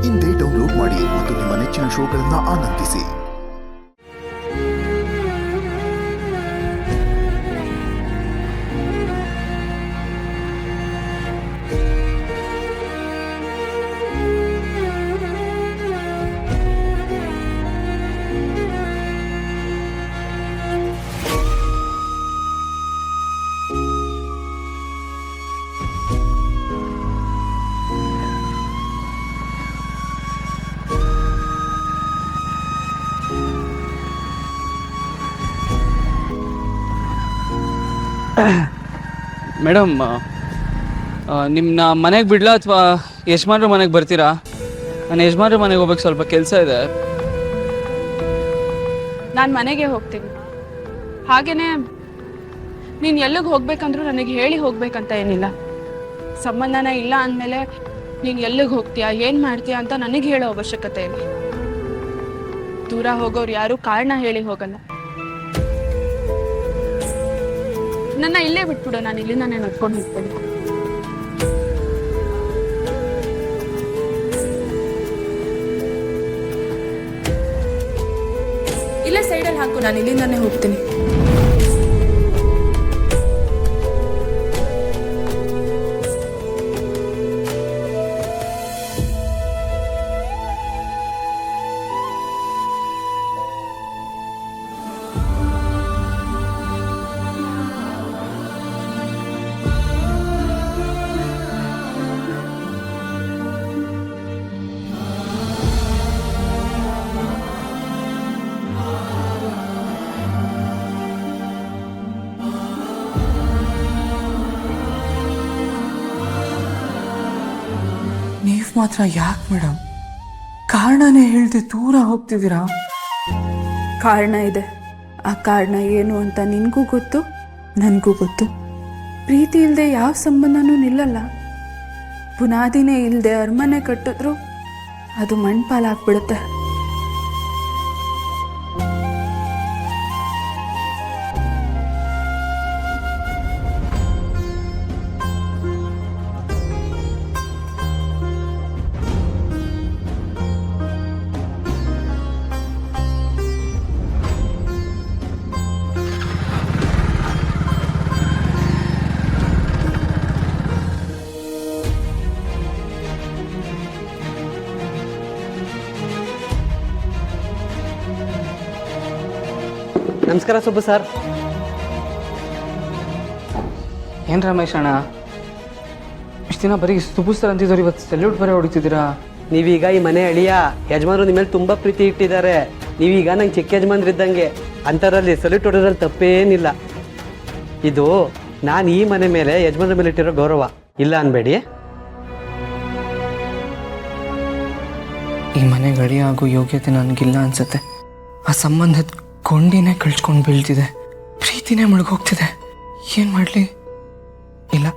ಇಂದೇ ಡೌನ್ಲೋಡ್ ಮಾಡಿ ಮತ್ತು ನಿಮ್ಮ ನೆಚ್ಚಿನ ಶೋಗಳನ್ನು ಆನಂದಿಸಿ. ಮೇಡಮ್, ನಿಮ್ಮನ್ನ ಮನೆಗೆ ಬಿಡ್ಲಾ ಅಥವಾ ಯಜಮಾನ್ರ ಮನೆಗೆ ಬರ್ತೀರಾ? ನಾನು ಯಜಮಾನ್ರ ಮನೆಗೆ ಹೋಗ್ಬೇಕು, ಸ್ವಲ್ಪ ಕೆಲಸ ಇದೆ. ನಾನು ಮನೆಗೆ ಹೋಗ್ತೀನಿ. ಹಾಗೇನೆ ನೀನು ಎಲ್ಲಿಗೆ ಹೋಗ್ಬೇಕಂದ್ರೂ ನನಗೆ ಹೇಳಿ ಹೋಗ್ಬೇಕಂತ ಏನಿಲ್ಲ. ಸಂಬಂಧನ ಇಲ್ಲ ಅಂದಮೇಲೆ ನೀನು ಎಲ್ಲಿಗೆ ಹೋಗ್ತೀಯಾ, ಏನು ಮಾಡ್ತೀಯಾ ಅಂತ ನನಗೆ ಹೇಳೋ ಅವಶ್ಯಕತೆ ಇಲ್ಲ. ದೂರ ಹೋಗೋರು ಯಾರು ಕಾರಣ ಹೇಳಿ ಹೋಗಲ್ಲ. ನನ್ನ ಇಲ್ಲೇ ಬಿಟ್ಬಿಡು, ನಾನು ಇಲ್ಲಿಂದಾನೇ ನಡ್ಕೊಂಡು ಹೋಗ್ತೀನಿ. ಇಲ್ಲೇ ಸೈಡಲ್ಲಿ ಹಾಕು, ನಾನು ಇಲ್ಲಿಂದಾನೇ ಹೋಗ್ತೀನಿ. ನೀವು ಮಾತ್ರ ಯಾಕೆ ಮೇಡಮ್ ಕಾರಣನೇ ಹೇಳ್ದೆ ದೂರ ಹೋಗ್ತಿದ್ದೀರಾ? ಕಾರಣ ಇದೆ. ಆ ಕಾರಣ ಏನು ಅಂತ ನಿನಗೂ ಗೊತ್ತು, ನನಗೂ ಗೊತ್ತು. ಪ್ರೀತಿ ಇಲ್ಲದೆ ಯಾವ ಸಂಬಂಧನೂ ನಿಲ್ಲಲ್ಲ. ಬುನಾದಿನೇ ಇಲ್ಲದೆ ಅರಮನೆ ಕಟ್ಟಿದ್ರು ಅದು ಮಣ್ಪಾಲಾಗ್ಬಿಡುತ್ತೆ. ನಮಸ್ಕಾರ ಸುಬ್ಬು ಸರ್. ಏನು ರಮೇಶ್ ಅಣ್ಣ, ಇಷ್ಟು ದಿನ ಬರೀ ಸುಬ್ಬು ಸರ್ ಅಂತಿದ್ದವ್ರು, ಇವತ್ತು ಸೆಲ್ಯೂಟ್ ಬರೀ ಹೊಡಿತಿದ್ದೀರಾ? ನೀವೀಗ ಈ ಮನೆ ಅಳಿಯ, ಯಜಮಾನರು ನಿಮ್ಮ ಮೇಲೆ ತುಂಬ ಪ್ರೀತಿ ಇಟ್ಟಿದ್ದಾರೆ. ನೀವೀಗ ನಂಗೆ ಚಿಕ್ಕ ಯಜಮಾನ್ರಿದ್ದಂಗೆ, ಅಂಥದ್ರಲ್ಲಿ ಸಲ್ಯೂಟ್ ಹೊಡೋದ್ರಲ್ಲಿ ತಪ್ಪೇನಿಲ್ಲ. ಇದು ನಾನು ಈ ಮನೆ ಮೇಲೆ ಯಜಮಾನ್ರ ಮೇಲೆ ಇಟ್ಟಿರೋ ಗೌರವ, ಇಲ್ಲ ಅನ್ಬೇಡಿ. ಈ ಮನೆ ಗಡಿ ಆಗೋ ಯೋಗ್ಯತೆ ನನಗಿಲ್ಲ ಅನ್ಸುತ್ತೆ. ಆ ಸಂಬಂಧದ ಕೊಂಡಿನೇ ಕಳ್ಸ್ಕೊಂಡು ಬೀಳ್ತಿದೆ, ಪ್ರೀತಿನೇ ಮುಳುಗೋಗ್ತಿದೆ. ಏನು ಮಾಡಲಿ? ಇಲ್ಲ,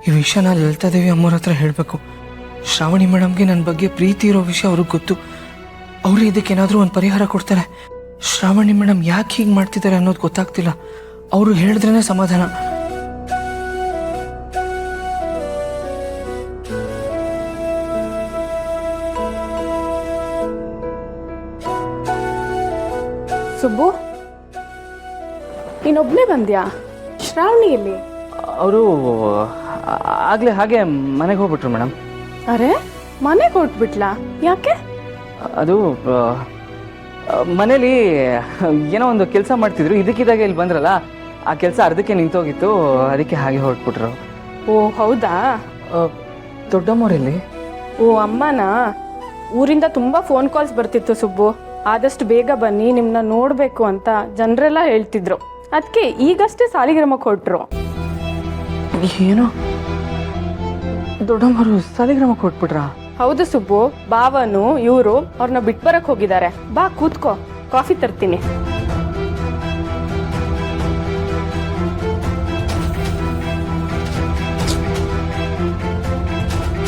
ಈ ವಿಷಯನ ಲಲಿತಾದೇವಿ ಅಮ್ಮವ್ರ ಹತ್ರ ಹೇಳಬೇಕು. ಶ್ರಾವಣಿ ಮೇಡಮ್ಗೆ ನನ್ನ ಬಗ್ಗೆ ಪ್ರೀತಿ ಇರೋ ವಿಷಯ ಅವ್ರಿಗೆ ಗೊತ್ತು. ಅವರು ಇದಕ್ಕೇನಾದರೂ ಒಂದು ಪರಿಹಾರ ಕೊಡ್ತಾರೆ. ಶ್ರಾವಣಿ ಮೇಡಮ್ ಯಾಕೆ ಹೀಗೆ ಮಾಡ್ತಿದ್ದಾರೆ ಅನ್ನೋದು ಗೊತ್ತಾಗ್ತಿಲ್ಲ. ಅವರು ಹೇಳಿದ್ರೇ ಸಮಾಧಾನ. ಸುಬ್ಬು, ನೀನೊಬ್ಬನೇ ಬಂದ್ಯಾ? ಶ್ರಾವಣಿ ಎಲ್ಲಿ? ಅವರು ಆಗಲೇ ಹಾಗೆ ಮನೆಗೆ ಹೋಗ್ಬಿಟ್ರು ಮೇಡಮ್. ಅರೆ, ಮನೆಗೆ ಹೊರಟ್ಬಿಟ್ಲಾ? ಯಾಕೆ? ಅದು ಮನೇಲಿ ಏನೋ ಒಂದು ಕೆಲಸ ಮಾಡ್ತಿದ್ರು, ಇದಕ್ಕಿದ್ದಾಗೆ ಇಲ್ಲಿ ಬಂದ್ರಲ್ಲ, ಆ ಕೆಲಸ ಅರ್ಧಕ್ಕೆ ನಿಂತೋಗಿತ್ತು, ಅದಕ್ಕೆ ಹಾಗೆ ಹೊರಟ್ಬಿಟ್ರು. ಓ ಹೌದಾ? ದೊಡ್ಡಮ್ಮವ್ರಲ್ಲಿ? ಓ ಅಮ್ಮನಾ? ಊರಿಂದ ತುಂಬ ಫೋನ್ ಕಾಲ್ಸ್ ಬರ್ತಿತ್ತು ಸುಬ್ಬು. ಆದಷ್ಟು ಬೇಗ ಬನ್ನಿ, ನಿಮ್ಮನ್ನ ನೋಡಬೇಕು ಅಂತ ಜನರೆಲ್ಲ ಹೇಳ್ತಿದ್ರು. ಅದಕ್ಕೆ ಈಗಷ್ಟೇ ಸಾಲಿಗ್ರಾಮಕ್ಕೆ ಹೊರಟ್ರು. ಏನೋ ದೊಡ್ಡಮ್ಮರು ಸಾಲಿಗ್ರಾಮಕ್ಕೆ ಹೊರಟ್ಬಿಟ್ರಾ? ಹೌದು ಸುಬ್ಬು, ಬಾವನು ಇವರು ಅವ್ರನ್ನ ಬಿಟ್ಟು ಬರಕ್ಕೆ ಹೋಗಿದ್ದಾರೆ. ಬಾ ಕೂತ್ಕೋ, ಕಾಫಿ ತರ್ತೀನಿ.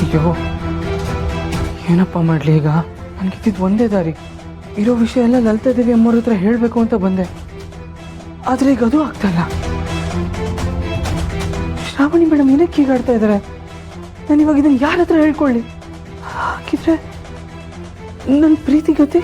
ಅಯ್ಯೋ, ಏನಪ್ಪ ಮಾಡಲಿ ಈಗ? ನನಗಿದ್ದಿದ್ದು ಒಂದೇ ದಾರಿ. ಇರೋ ವಿಷಯ ಎಲ್ಲ ಲಲಿತಾದೇವಿ ಅಮ್ಮವ್ರ ಹತ್ರ ಹೇಳಬೇಕು ಅಂತ ಬಂದೆ, ಆದರೆ ಈಗ ಅದು ಆಗ್ತಾಯಿಲ್ಲ. ಶ್ರಾವಣಿ ಮೇಡಮ್ ಏನಕ್ಕೆ ಹೀಗಾಡ್ತಾ ಇದ್ದಾರೆ? ನಾನು ಇವಾಗ ಇದನ್ನು ಯಾರ ಹತ್ರ ಹೇಳ್ಕೊಳ್ಳಿ? ಹಾಗಿದ್ರೆ ನನ್ನ ಪ್ರೀತಿ ಗತಿ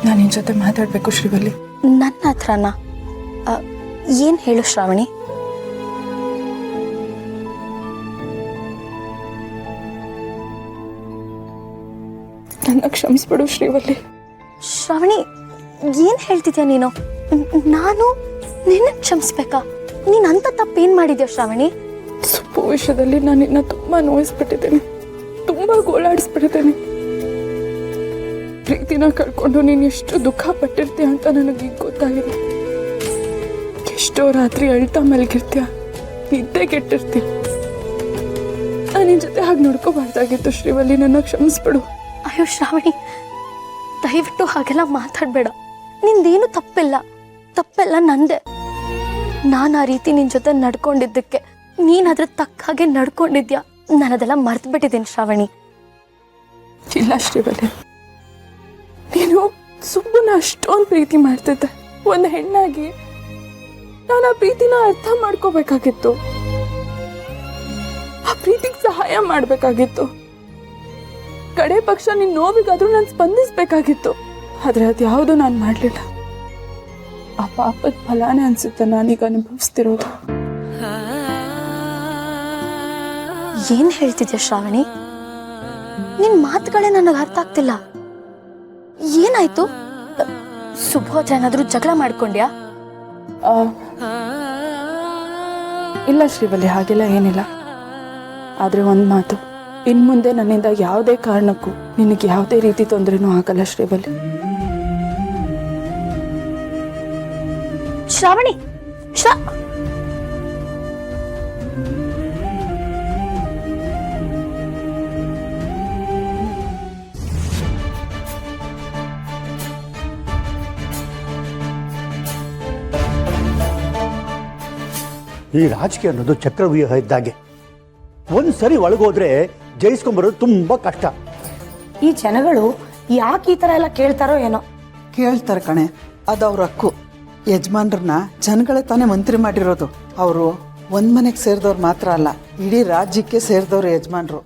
ನಾನು ನಿನ್ನ ಜೊತೆ ಮಾತಾಡಬೇಕು ಶ್ರೀವಲ್ಲಿ. ನನ್ನ ಹತ್ರನಾ? ಏನು ಹೇಳು ಶ್ರಾವಣಿ? ನನ್ನ ಕ್ಷಮಿಸ್ಬಿಡು ಶ್ರೀವಲ್ಲಿ. ಶ್ರಾವಣಿ, ಏನು ಹೇಳ್ತಿದ್ಯಾ ನೀನು? ನಾನು ನಿನ್ನ ಕ್ಷಮಿಸ್ಬೇಕಾ? ನೀನು ಅಂತ ತಪ್ಪೇನು ಮಾಡಿದ್ಯಾ ಶ್ರಾವಣಿ? ಸುಬ್ಬು ವಿಷಯದಲ್ಲಿ ನಾನು ನಿನ್ನ ತುಂಬ ನೋಯಿಸ್ಬಿಟ್ಟಿದ್ದೀನಿ, ತುಂಬ ಗೋಳಾಡಿಸ್ಬಿಟ್ಟಿದ್ದೀನಿ. ಪ್ರೀತಿನ ಕಳ್ಕೊಂಡು ನೀನು ಎಷ್ಟು ದುಃಖ ಪಟ್ಟಿರ್ತೀಯ ಅಂತ ನನಗೆ ಗೊತ್ತಾಗಿದೆ. ಎಷ್ಟೋ ರಾತ್ರಿ ಅಳ್ತಾ ಮಲಗಿರ್ತೀಯ, ನಿದ್ದೆ ಕೆಟ್ಟಿರ್ತೀಯ. ನಾನು ನಿನ್ನ ಜೊತೆ ಹಾಗೆ ನೋಡ್ಕೋಬಾರ್ದಾಗಿತ್ತು ಶ್ರೀವಲ್ಲಿ, ನನ್ನ ಕ್ಷಮಿಸ್ಬಿಡು. ಅಯ್ಯೋ ಶ್ರಾವಣಿ, ದಯವಿಟ್ಟು ಹಾಗೆಲ್ಲ ಮಾತಾಡಬೇಡ. ನಿಂದೇನು ತಪ್ಪೆಲ್ಲ ನಂದೆ. ನಾನು ಆ ರೀತಿ ನಿನ್ನ ಜೊತೆ ನಡ್ಕೊಂಡಿದ್ದಕ್ಕೆ ನೀನು ಅದ್ರ ತಕ್ಕ ಹಾಗೆ ನಡ್ಕೊಂಡಿದ್ಯಾ. ನಾನು ಅದೆಲ್ಲ ಮರ್ತು ಬಿಟ್ಟಿದ್ದೀನಿ ಶ್ರಾವಣಿ. ಇಲ್ಲ ಶ್ರೀವಲ್ಲಿ, ನೀನು ಸುಬ್ಬನ ಅಷ್ಟೊಂದು ಪ್ರೀತಿ ಮಾಡ್ತಿದ್ದೆ. ಒಂದು ಹೆಣ್ಣಾಗಿ ನಾನು ಆ ಪ್ರೀತಿನ ಅರ್ಥ ಮಾಡ್ಕೋಬೇಕಾಗಿತ್ತು, ಆ ಪ್ರೀತಿಗೆ ಸಹಾಯ ಮಾಡಬೇಕಾಗಿತ್ತು. ಕಡೆ ಪಕ್ಷ ನಿನ್ನ ನೋವಿಗಾದ್ರೂ ನಾನು ಸ್ಪಂದಿಸ್ಬೇಕಾಗಿತ್ತು. ಆದ್ರೆ ಅದು ಯಾವುದು ನಾನು ಮಾಡಲಿಲ್ಲ. ಆ ಪಾಪದ ಫಲಾನೇ ಅನ್ಸುತ್ತೆ ನಾನೀಗ ಅನುಭವಿಸ್ತಿರೋದು. ಏನು ಹೇಳ್ತಿದ್ಯಾ ಶ್ರಾವಣಿ? ನಿನ್ನ ಮಾತುಗಳೇ ನನಗೆ ಅರ್ಥ ಆಗ್ತಿಲ್ಲ. ಏನಾಯ್ತು? ಸುಬ್ಬು ಹತ್ರ ಏನಾದರೂ ಜಗಳ ಮಾಡ್ಕೊಂಡ್ಯಾ? ಇಲ್ಲ ಶ್ರೀವಲ್ಲಿ, ಹಾಗೆಲ್ಲ ಏನಿಲ್ಲ. ಆದರೆ ಒಂದು ಮಾತು, ಇನ್ನು ಮುಂದೆ ನನ್ನಿಂದ ಯಾವುದೇ ಕಾರಣಕ್ಕೂ ನಿನಗೆ ಯಾವುದೇ ರೀತಿ ತೊಂದರೆನೂ ಆಗಲ್ಲ ಶ್ರೀವಲ್ಲಿ. ಶ್ರಾವಣಿ, ಈ ರಾಜಕೀಯ ಅನ್ನೋದು ಚಕ್ರವ್ಯೂಹ ಇದ್ದಾಗೆ. ಒಂದು ಸರಿ ಒಳಗೋದ್ರೆ ಜಯಿಸ್ಕೊಂಬರೋದು ತುಂಬ ಕಷ್ಟ. ಈ ಜನಗಳು ಯಾಕೆ ಈ ಥರ ಎಲ್ಲ ಕೇಳ್ತಾರೋ ಏನೋ. ಕೇಳ್ತಾರೆ ಕಣೆ, ಅದು ಅವ್ರ ಹಕ್ಕು. ಯಜಮಾನ್ರನ್ನ ಜನಗಳೇ ತಾನೇ ಮಂತ್ರಿ ಮಾಡಿರೋದು. ಅವರು ಒಂದ್ ಮನೆಗೆ ಸೇರಿದವ್ರು ಮಾತ್ರ ಅಲ್ಲ, ಇಡೀ ರಾಜ್ಯಕ್ಕೆ ಸೇರಿದವ್ರು ಯಜಮಾನ್ರು.